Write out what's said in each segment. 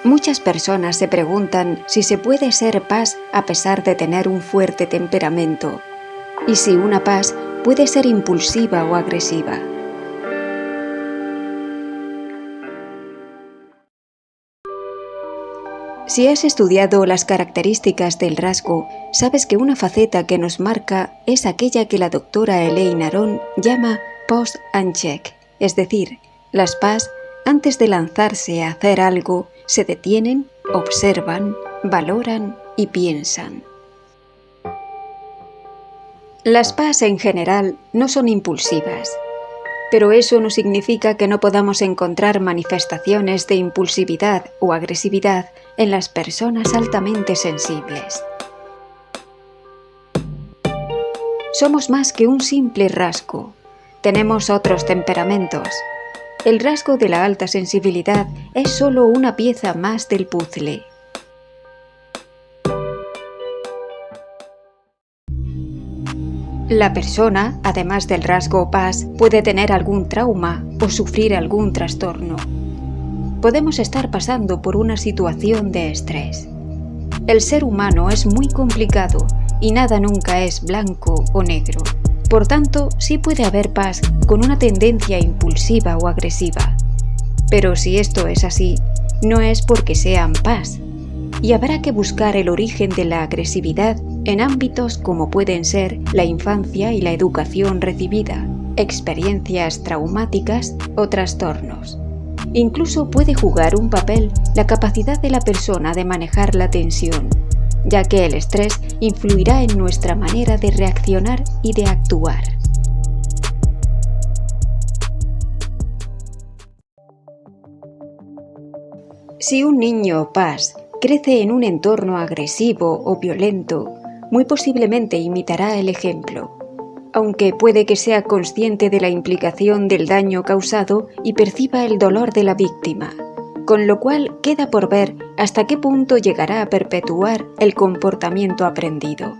Muchas personas se preguntan si se puede ser paz a pesar de tener un fuerte temperamento, y si una paz puede ser impulsiva o agresiva. Si has estudiado las características del rasgo, sabes que una faceta que nos marca es aquella que la doctora Elaine Aron llama pause and check, es decir, las PAS, antes de lanzarse a hacer algo, se detienen, observan, valoran y piensan. Las PAS en general no son impulsivas, pero eso no significa que no podamos encontrar manifestaciones de impulsividad o agresividad en las personas altamente sensibles. Somos más que un simple rasgo. Tenemos otros temperamentos. El rasgo de la alta sensibilidad es solo una pieza más del puzzle. La persona, además del rasgo PAS, puede tener algún trauma o sufrir algún trastorno. Podemos estar pasando por una situación de estrés. El ser humano es muy complicado y nada nunca es blanco o negro. Por tanto, sí puede haber PAS con una tendencia impulsiva o agresiva. Pero si esto es así, no es porque sean PAS. Y habrá que buscar el origen de la agresividad en ámbitos como pueden ser la infancia y la educación recibida, experiencias traumáticas o trastornos. Incluso puede jugar un papel la capacidad de la persona de manejar la tensión, ya que el estrés influirá en nuestra manera de reaccionar y de actuar. Si un niño PAS crece en un entorno agresivo o violento, muy posiblemente imitará el ejemplo, aunque puede que sea consciente de la implicación del daño causado y perciba el dolor de la víctima, con lo cual queda por ver hasta qué punto llegará a perpetuar el comportamiento aprendido.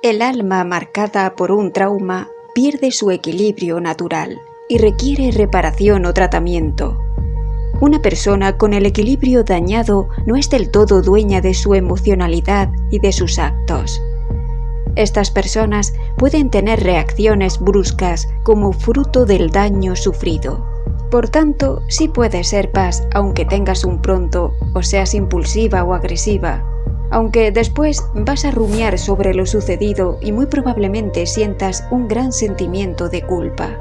El alma marcada por un trauma pierde su equilibrio natural y requiere reparación o tratamiento. Una persona con el equilibrio dañado no es del todo dueña de su emocionalidad y de sus actos. Estas personas pueden tener reacciones bruscas como fruto del daño sufrido. Por tanto, sí puede ser PAS aunque tengas un pronto o seas impulsiva o agresiva, aunque después vas a rumiar sobre lo sucedido y muy probablemente sientas un gran sentimiento de culpa.